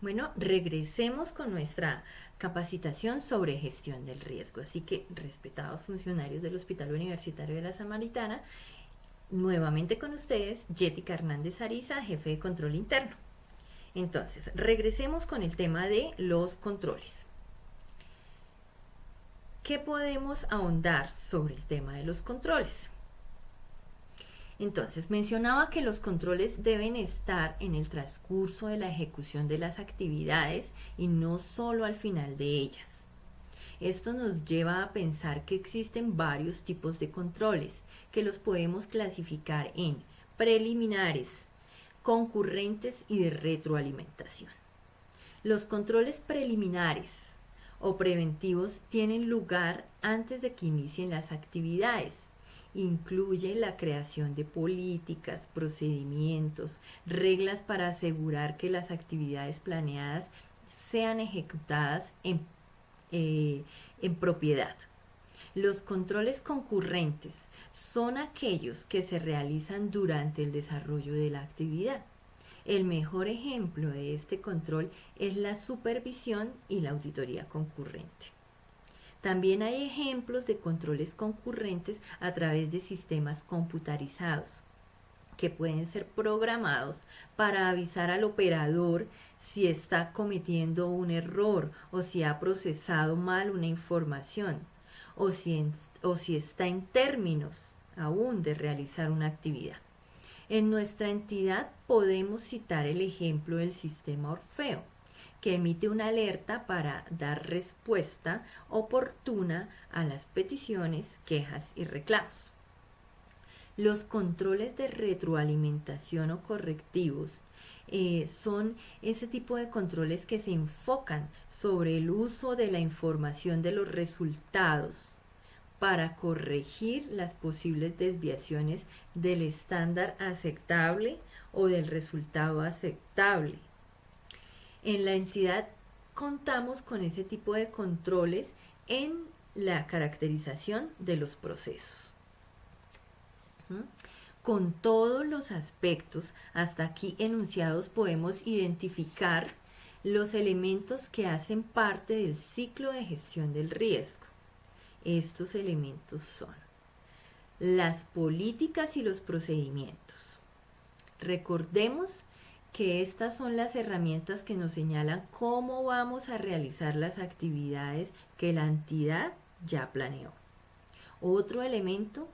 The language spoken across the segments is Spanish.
Bueno, regresemos con nuestra capacitación sobre gestión del riesgo. Así que, respetados funcionarios del Hospital Universitario de la Samaritana, nuevamente con ustedes, Yética Hernández Ariza, jefe de control interno. Entonces, regresemos con el tema de los controles. ¿Qué podemos ahondar sobre el tema de los controles? Entonces, mencionaba que los controles deben estar en el transcurso de la ejecución de las actividades y no solo al final de ellas. Esto nos lleva a pensar que existen varios tipos de controles que los podemos clasificar en preliminares, concurrentes y de retroalimentación. Los controles preliminares o preventivos tienen lugar antes de que inicien las actividades. Incluye la creación de políticas, procedimientos, reglas para asegurar que las actividades planeadas sean ejecutadas en propiedad. Los controles concurrentes son aquellos que se realizan durante el desarrollo de la actividad. El mejor ejemplo de este control es la supervisión y la auditoría concurrente. También hay ejemplos de controles concurrentes a través de sistemas computarizados que pueden ser programados para avisar al operador si está cometiendo un error o si ha procesado mal una información o si está en términos aún de realizar una actividad. En nuestra entidad podemos citar el ejemplo del sistema Orfeo, que emite una alerta para dar respuesta oportuna a las peticiones, quejas y reclamos. Los controles de retroalimentación o correctivos son ese tipo de controles que se enfocan sobre el uso de la información de los resultados para corregir las posibles desviaciones del estándar aceptable o del resultado aceptable. En la entidad contamos con ese tipo de controles en la caracterización de los procesos. Con todos los aspectos hasta aquí enunciados podemos identificar los elementos que hacen parte del ciclo de gestión del riesgo. Estos elementos son las políticas y los procedimientos. Recordemos que estas son las herramientas que nos señalan cómo vamos a realizar las actividades que la entidad ya planeó. Otro elemento,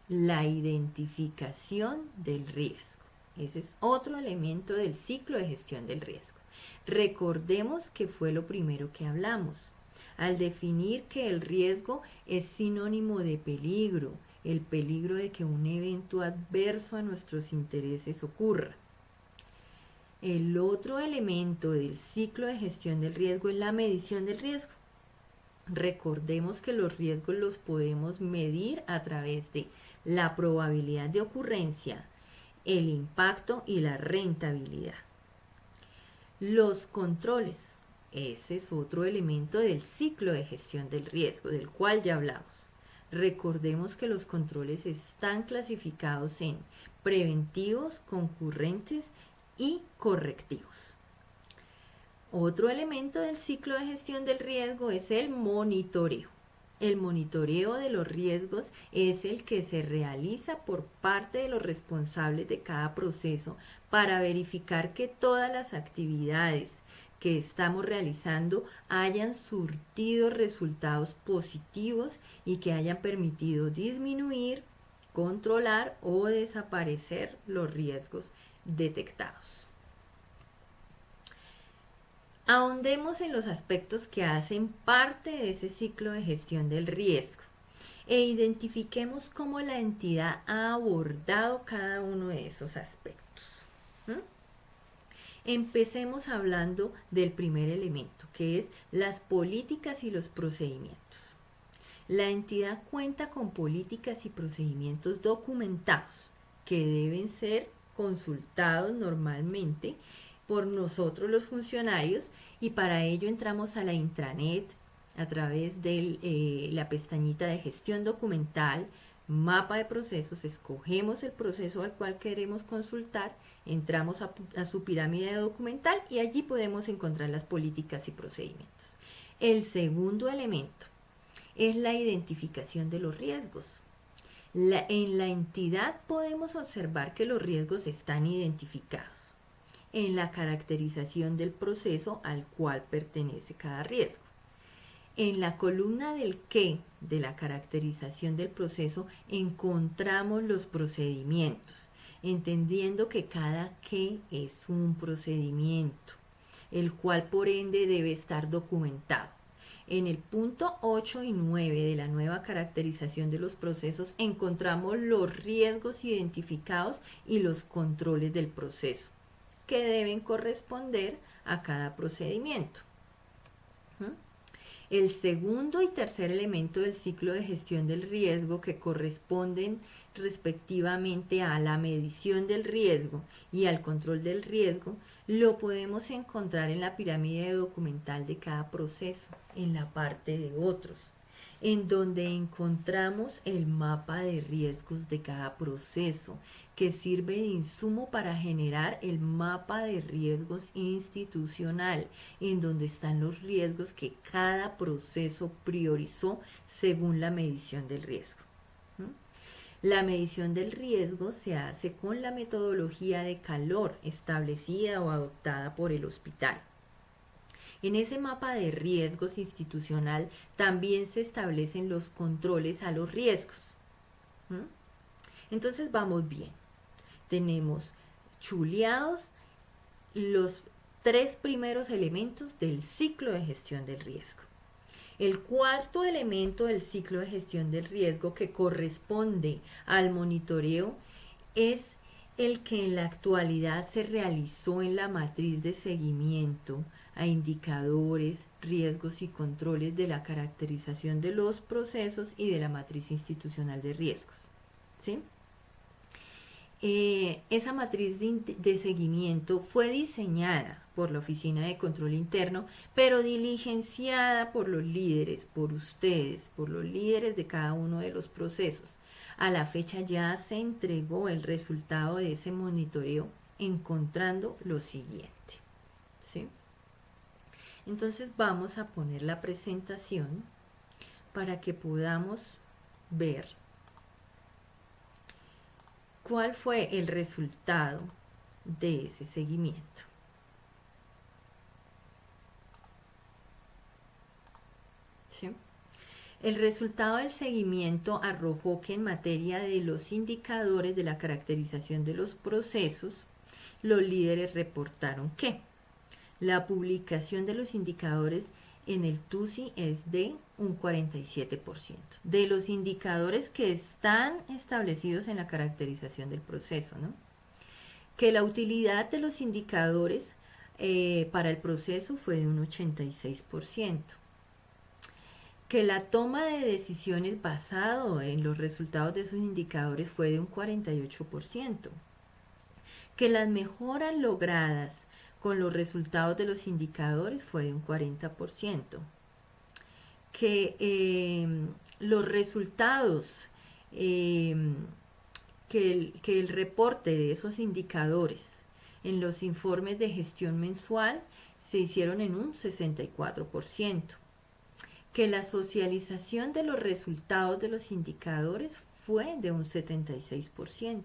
la identificación del riesgo. Ese es otro elemento del ciclo de gestión del riesgo. Recordemos que fue lo primero que hablamos, al definir que el riesgo es sinónimo de peligro, el peligro de que un evento adverso a nuestros intereses ocurra. El otro elemento del ciclo de gestión del riesgo es la medición del riesgo. Recordemos que los riesgos los podemos medir a través de la probabilidad de ocurrencia, el impacto y la rentabilidad. Los controles, ese es otro elemento del ciclo de gestión del riesgo, del cual ya hablamos. Recordemos que los controles están clasificados en preventivos, concurrentes y correctivos. Otro elemento del ciclo de gestión del riesgo es el monitoreo. El monitoreo de los riesgos es el que se realiza por parte de los responsables de cada proceso para verificar que todas las actividades que estamos realizando hayan surtido resultados positivos y que hayan permitido disminuir, controlar o desaparecer los riesgos detectados. Ahondemos en los aspectos que hacen parte de ese ciclo de gestión del riesgo e identifiquemos cómo la entidad ha abordado cada uno de esos aspectos. Empecemos hablando del primer elemento, que es las políticas y los procedimientos. La entidad cuenta con políticas y procedimientos documentados que deben ser consultados normalmente por nosotros los funcionarios y para ello entramos a la intranet a través de la pestañita de gestión documental, mapa de procesos, escogemos el proceso al cual queremos consultar, entramos a su pirámide documental y allí podemos encontrar las políticas y procedimientos. El segundo elemento es la identificación de los riesgos. En la entidad podemos observar que los riesgos están identificados en la caracterización del proceso al cual pertenece cada riesgo. En la columna del qué de la caracterización del proceso encontramos los procedimientos, entendiendo que cada qué es un procedimiento, el cual por ende debe estar documentado. En el punto 8 y 9 de la nueva caracterización de los procesos encontramos los riesgos identificados y los controles del proceso, que deben corresponder a cada procedimiento. El segundo y tercer elemento del ciclo de gestión del riesgo, que corresponden respectivamente a la medición del riesgo y al control del riesgo, lo podemos encontrar en la pirámide documental de cada proceso, en la parte de otros, en donde encontramos el mapa de riesgos de cada proceso, que sirve de insumo para generar el mapa de riesgos institucional, en donde están los riesgos que cada proceso priorizó según la medición del riesgo. La medición del riesgo se hace con la metodología de calor establecida o adoptada por el hospital. En ese mapa de riesgos institucional también se establecen los controles a los riesgos. Entonces vamos bien. Tenemos chuleados los 3 primeros elementos del ciclo de gestión del riesgo. El cuarto elemento del ciclo de gestión del riesgo, que corresponde al monitoreo, es el que en la actualidad se realizó en la matriz de seguimiento a indicadores, riesgos y controles de la caracterización de los procesos y de la matriz institucional de riesgos. ¿Sí? Esa matriz de seguimiento fue diseñada por la Oficina de Control Interno, pero diligenciada por los líderes, por ustedes, por los líderes de cada uno de los procesos. A la fecha ya se entregó el resultado de ese monitoreo, encontrando lo siguiente. ¿Sí? Entonces vamos a poner la presentación para que podamos ver cuál fue el resultado de ese seguimiento. ¿Sí? El resultado del seguimiento arrojó que en materia de los indicadores de la caracterización de los procesos, los líderes reportaron que la publicación de los indicadores en el TUSI es de un 47%. De los indicadores que están establecidos en la caracterización del proceso, ¿no? Que la utilidad de los indicadores para el proceso fue de un 86%. Que la toma de decisiones basado en los resultados de esos indicadores fue de un 48%. Que las mejoras logradas con los resultados de los indicadores fue de un 40%. Que los resultados, que el reporte de esos indicadores en los informes de gestión mensual se hicieron en un 64%. Que la socialización de los resultados de los indicadores fue de un 76%.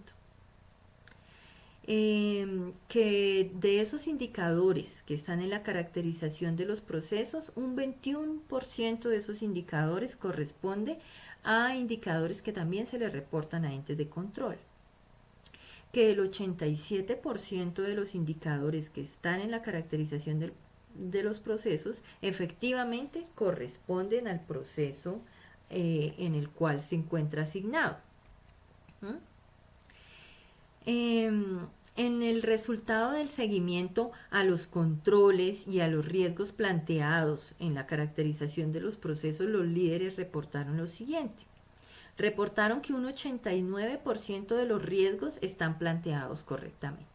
Que de esos indicadores que están en la caracterización de los procesos, un 21% de esos indicadores corresponde a indicadores que también se le reportan a entes de control. Que el 87% de los indicadores que están en la caracterización de los procesos efectivamente corresponden al proceso en el cual se encuentra asignado. En el resultado del seguimiento a los controles y a los riesgos planteados en la caracterización de los procesos, los líderes reportaron lo siguiente. Reportaron que un 89% de los riesgos están planteados correctamente.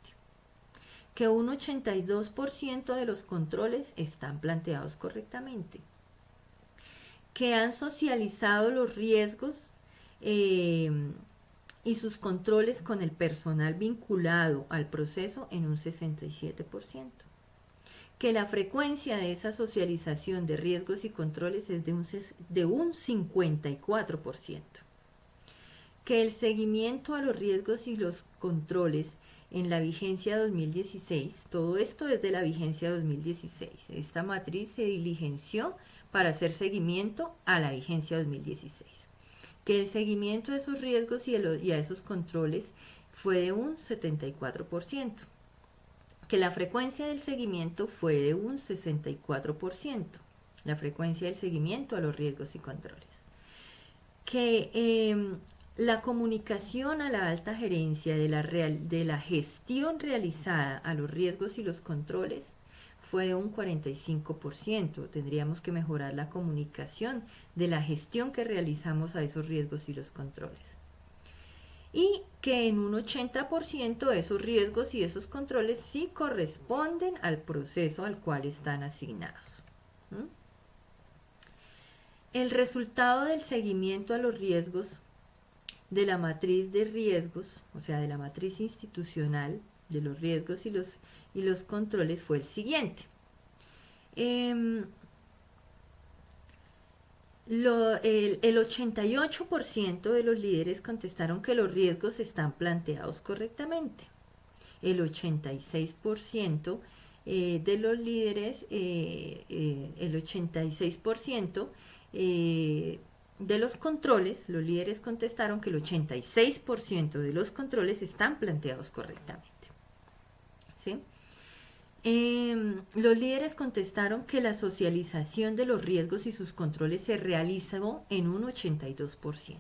Que un 82% de los controles están planteados correctamente. Que han socializado los riesgos y sus controles con el personal vinculado al proceso en un 67%. Que la frecuencia de esa socialización de riesgos y controles es de un 54%. Que el seguimiento a los riesgos y los controles en la vigencia 2016, todo esto es de la vigencia 2016, esta matriz se diligenció para hacer seguimiento a la vigencia 2016. Que el seguimiento de esos riesgos y a esos controles fue de un 74%. Que la frecuencia del seguimiento fue de un 64%, la frecuencia del seguimiento a los riesgos y controles. Que la comunicación a la alta gerencia de la gestión realizada a los riesgos y los controles fue de un 45%. Tendríamos que mejorar la comunicación de la gestión que realizamos a esos riesgos y los controles. Y que en un 80% esos riesgos y esos controles sí corresponden al proceso al cual están asignados. El resultado del seguimiento a los riesgos de la matriz de riesgos, o sea, de la matriz institucional de los riesgos y los controles fue el siguiente. El 88% de los líderes contestaron que los riesgos están planteados correctamente. El 86% de los líderes, el 86% de los controles, los líderes contestaron que el 86% de los controles están planteados correctamente. ¿Sí? Los líderes contestaron que la socialización de los riesgos y sus controles se realizó en un 82%.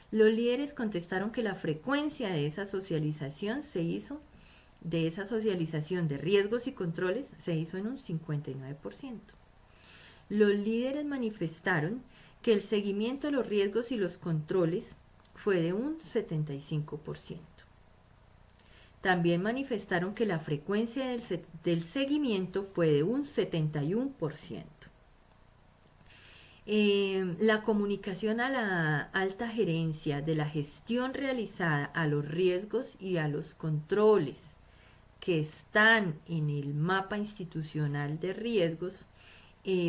Los líderes contestaron que la frecuencia de esa socialización de riesgos y controles se hizo en un 59%. Los líderes manifestaron que el seguimiento de los riesgos y los controles fue de un 75%. También manifestaron que la frecuencia del seguimiento fue de un 71%. La comunicación a la alta gerencia de la gestión realizada a los riesgos y a los controles que están en el mapa institucional de riesgos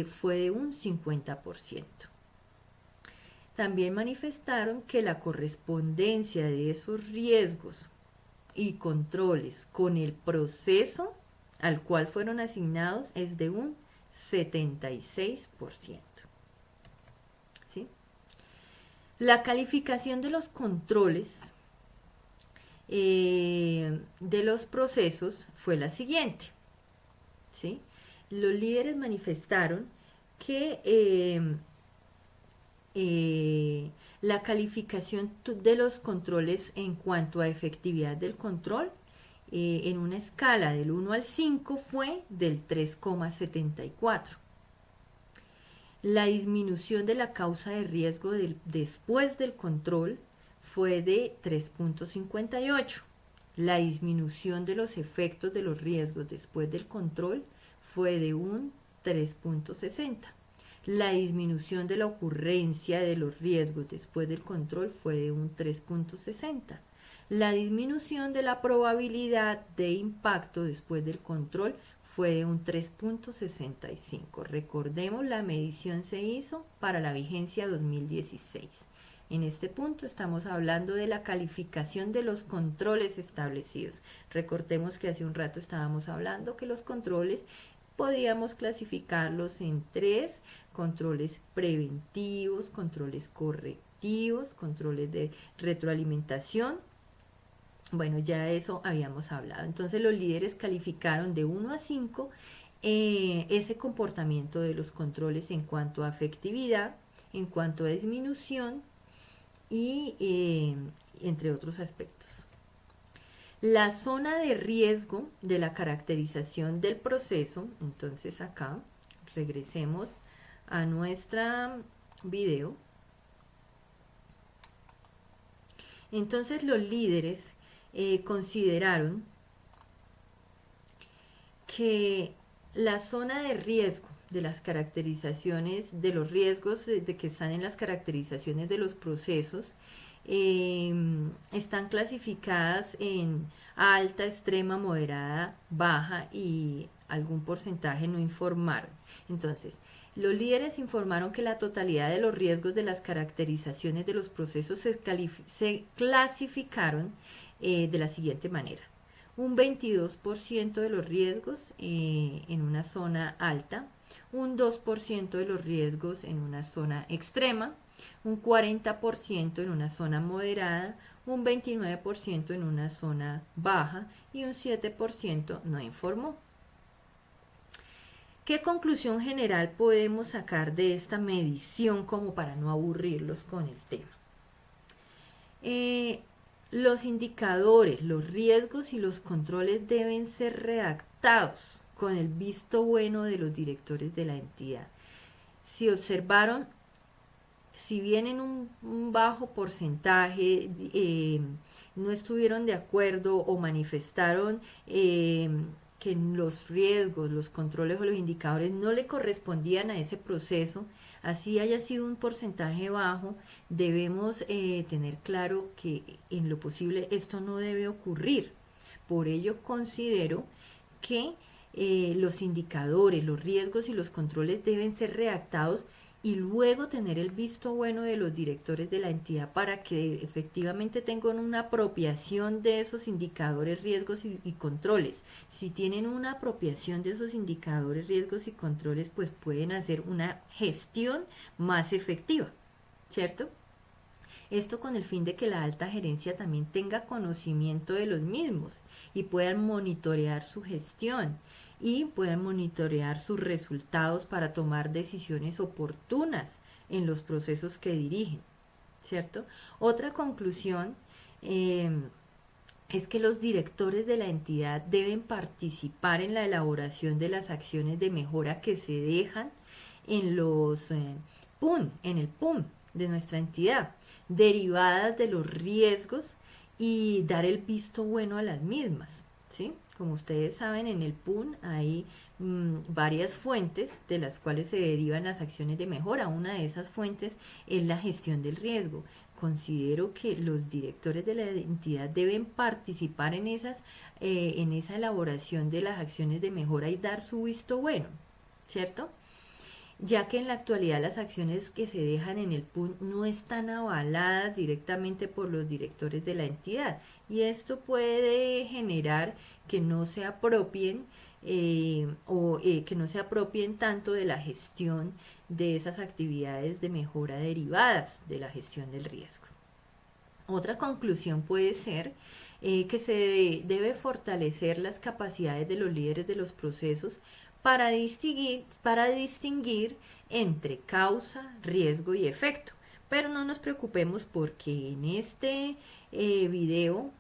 fue de un 50%. También manifestaron que la correspondencia de esos riesgos y controles con el proceso al cual fueron asignados es de un 76%. ¿Sí? La calificación de los controles de los procesos fue la siguiente. ¿Sí? Los líderes manifestaron que la calificación de los controles en cuanto a efectividad del control en una escala del 1 al 5 fue del 3,74. La disminución de la causa de riesgo después del control fue de 3,58. La disminución de los efectos de los riesgos después del control fue de un 3,60. La disminución de la ocurrencia de los riesgos después del control fue de un 3,60. La disminución de la probabilidad de impacto después del control fue de un 3,65. Recordemos, la medición se hizo para la vigencia 2016. En este punto estamos hablando de la calificación de los controles establecidos. Recordemos que hace un rato estábamos hablando que los controles podíamos clasificarlos en 3: controles preventivos, controles correctivos, controles de retroalimentación. Bueno, ya eso habíamos hablado. Entonces los líderes calificaron de 1 a 5 ese comportamiento de los controles en cuanto a efectividad, en cuanto a disminución y entre otros aspectos. La zona de riesgo de la caracterización del proceso, entonces acá regresemos a nuestra video. Entonces los líderes consideraron que la zona de riesgo de las caracterizaciones de los riesgos de que están en las caracterizaciones de los procesos están clasificadas en alta, extrema, moderada, baja y algún porcentaje no informaron. Entonces, los líderes informaron que la totalidad de los riesgos de las caracterizaciones de los procesos se clasificaron de la siguiente manera. Un 22% de los riesgos en una zona alta, un 2% de los riesgos en una zona extrema, un 40% en una zona moderada, un 29% en una zona baja y un 7% no informó. ¿Qué conclusión general podemos sacar de esta medición como para no aburrirlos con el tema? Los indicadores, los riesgos y los controles deben ser redactados con el visto bueno de los directores de la entidad. Si observaron, si bien en un bajo porcentaje no estuvieron de acuerdo o manifestaron que los riesgos, los controles o los indicadores no le correspondían a ese proceso, así haya sido un porcentaje bajo, debemos tener claro que en lo posible esto no debe ocurrir. Por ello considero que los indicadores, los riesgos y los controles deben ser redactados y luego tener el visto bueno de los directores de la entidad para que efectivamente tengan una apropiación de esos indicadores, riesgos y controles. Si tienen una apropiación de esos indicadores, riesgos y controles, pues pueden hacer una gestión más efectiva, ¿cierto? Esto con el fin de que la alta gerencia también tenga conocimiento de los mismos y puedan monitorear su gestión y puedan monitorear sus resultados para tomar decisiones oportunas en los procesos que dirigen, ¿cierto? Otra conclusión es que los directores de la entidad deben participar en la elaboración de las acciones de mejora que se dejan en los PUN, en el PUM de nuestra entidad, derivadas de los riesgos y dar el visto bueno a las mismas, ¿sí? Como ustedes saben, en el PUN hay varias fuentes de las cuales se derivan las acciones de mejora. Una de esas fuentes es la gestión del riesgo. Considero que los directores de la entidad deben participar en esa elaboración de las acciones de mejora y dar su visto bueno, ¿cierto? Ya que en la actualidad las acciones que se dejan en el PUN no están avaladas directamente por los directores de la entidad y esto puede generar que no se apropien que no se apropien tanto de la gestión de esas actividades de mejora derivadas de la gestión del riesgo. Otra conclusión puede ser que se debe fortalecer las capacidades de los líderes de los procesos para distinguir entre causa, riesgo y efecto. Pero no nos preocupemos porque en este video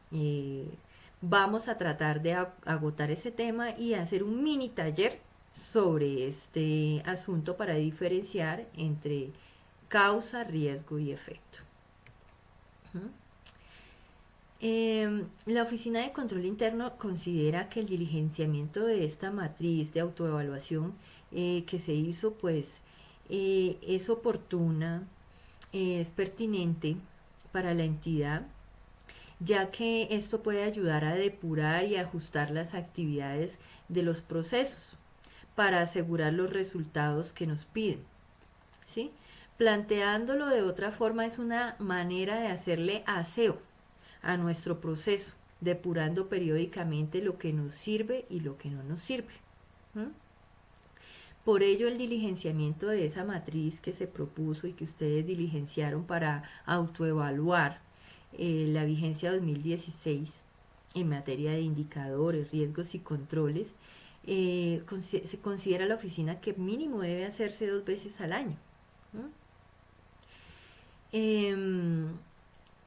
vamos a tratar de agotar ese tema y hacer un mini taller sobre este asunto para diferenciar entre causa, riesgo y efecto. La Oficina de Control Interno considera que el diligenciamiento de esta matriz de autoevaluación que se hizo pues es oportuna, es pertinente para la entidad, ya que esto puede ayudar a depurar y ajustar las actividades de los procesos para asegurar los resultados que nos piden, ¿sí? Planteándolo de otra forma es una manera de hacerle aseo a nuestro proceso, depurando periódicamente lo que nos sirve y lo que no nos sirve. Por ello, el diligenciamiento de esa matriz que se propuso y que ustedes diligenciaron para autoevaluar la vigencia 2016 en materia de indicadores, riesgos y controles, se considera la oficina que mínimo debe hacerse 2 veces al año.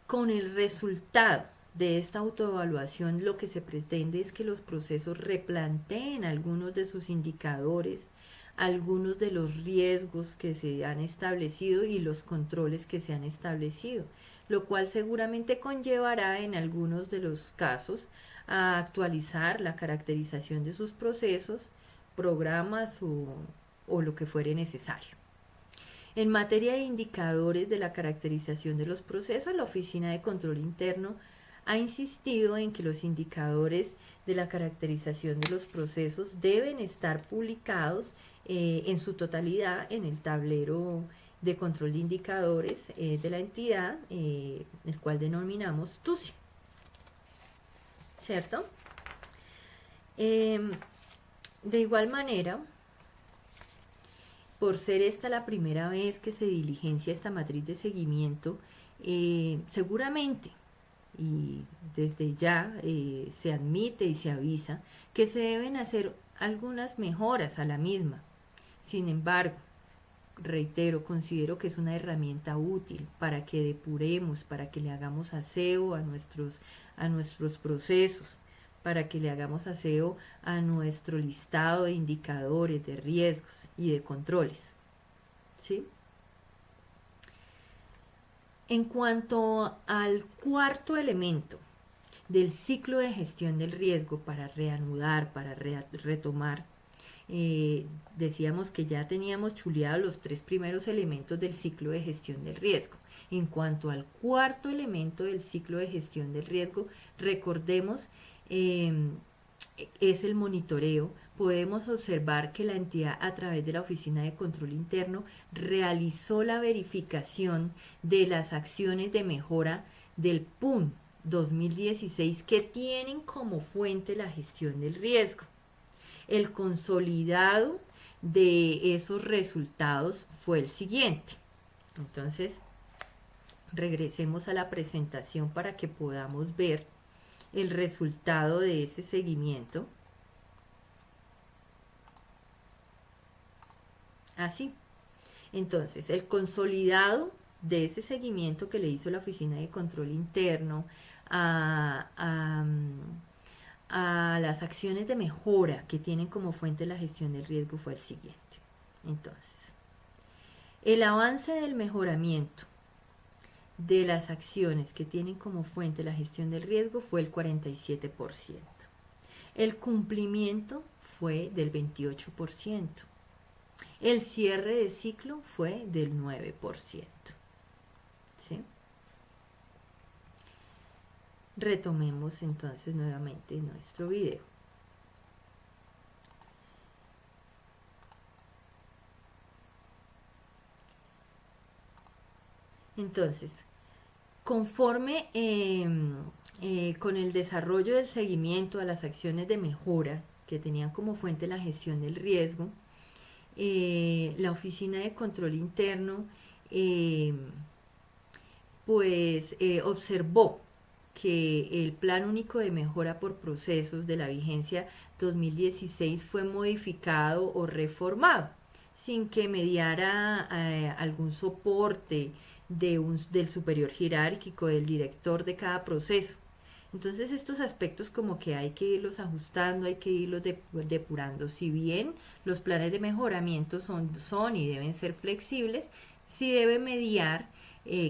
Con el resultado de esta autoevaluación, lo que se pretende es que los procesos replanteen algunos de sus indicadores, algunos de los riesgos que se han establecido y los controles que se han establecido, lo cual seguramente conllevará en algunos de los casos a actualizar la caracterización de sus procesos, programas o lo que fuere necesario. En materia de indicadores de la caracterización de los procesos, la Oficina de Control Interno ha insistido en que los indicadores de la caracterización de los procesos deben estar publicados en su totalidad en el tablero de control de indicadores de la entidad, el cual denominamos TUSI, ¿cierto? De igual manera, por ser esta la primera vez que se diligencia esta matriz de seguimiento, seguramente, y desde ya se admite y se avisa que se deben hacer algunas mejoras a la misma. Sin embargo, reitero, considero que es una herramienta útil para que depuremos, para que le hagamos aseo a nuestros procesos, para que le hagamos aseo a nuestro listado de indicadores, de riesgos y de controles, ¿sí? En cuanto al cuarto elemento del ciclo de gestión del riesgo, para reanudar, para retomar, decíamos que ya teníamos chuleados los 3 primeros elementos del ciclo de gestión del riesgo. En cuanto al cuarto elemento del ciclo de gestión del riesgo, recordemos, es el monitoreo. Podemos observar que la entidad, a través de la Oficina de Control Interno, realizó la verificación de las acciones de mejora del PUN 2016 que tienen como fuente la gestión del riesgo. El consolidado de esos resultados fue el siguiente. Entonces, regresemos a la presentación para que podamos ver el resultado de ese seguimiento. Así. Entonces, el consolidado de ese seguimiento que le hizo la Oficina de Control Interno a las acciones de mejora que tienen como fuente la gestión del riesgo fue el siguiente. Entonces, el avance del mejoramiento de las acciones que tienen como fuente la gestión del riesgo fue el 47%. El cumplimiento fue del 28%. El cierre de ciclo fue del 9%. ¿Sí? Retomemos entonces nuevamente nuestro video. Entonces, conforme con el desarrollo del seguimiento a las acciones de mejora que tenían como fuente la gestión del riesgo, la Oficina de Control Interno observó que el Plan Único de Mejora por Procesos de la vigencia 2016 fue modificado o reformado sin que mediara algún soporte del superior jerárquico, del director de cada proceso. Entonces estos aspectos como que hay que irlos ajustando, hay que irlos depurando. Si bien los planes de mejoramiento son y deben ser flexibles, sí debe mediar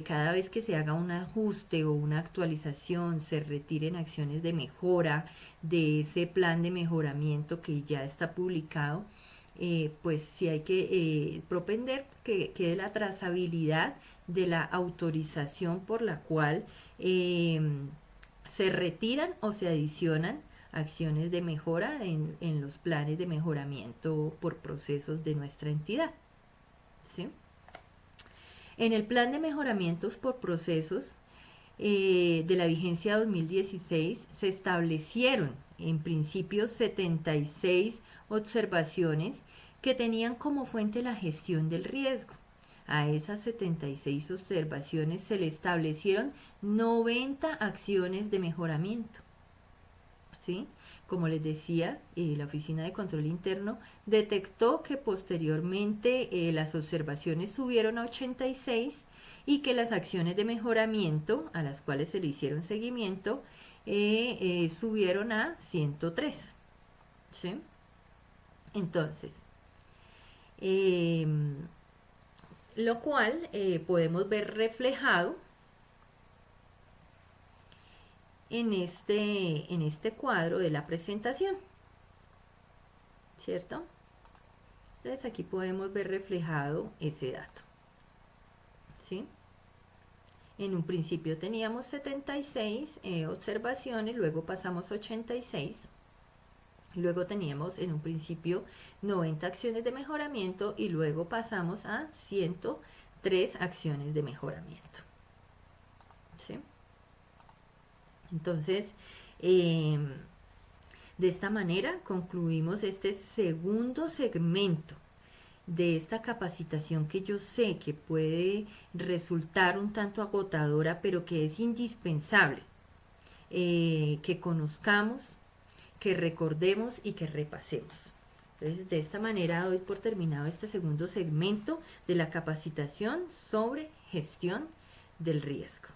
cada vez que se haga un ajuste o una actualización, se retiren acciones de mejora de ese plan de mejoramiento que ya está publicado, pues sí hay que propender que quede la trazabilidad de la autorización por la cual se retiran o se adicionan acciones de mejora en los planes de mejoramiento por procesos de nuestra entidad, ¿sí? En el plan de mejoramientos por procesos de la vigencia 2016 se establecieron en principio 76 observaciones que tenían como fuente la gestión del riesgo. A esas 76 observaciones se le establecieron 90 acciones de mejoramiento, ¿sí? Como les decía, la Oficina de Control Interno detectó que posteriormente las observaciones subieron a 86 y que las acciones de mejoramiento a las cuales se le hicieron seguimiento subieron a 103, ¿sí? Entonces, lo cual podemos ver reflejado en este cuadro de la presentación, ¿cierto? Entonces aquí podemos ver reflejado ese dato, ¿sí? En un principio teníamos 76 observaciones, luego pasamos a 86. Luego teníamos en un principio 90 acciones de mejoramiento y luego pasamos a 103 acciones de mejoramiento, ¿sí? Entonces, de esta manera concluimos este segundo segmento de esta capacitación, que yo sé que puede resultar un tanto agotadora, pero que es indispensable que conozcamos, que recordemos y que repasemos. Entonces, de esta manera doy por terminado este segundo segmento de la capacitación sobre gestión del riesgo.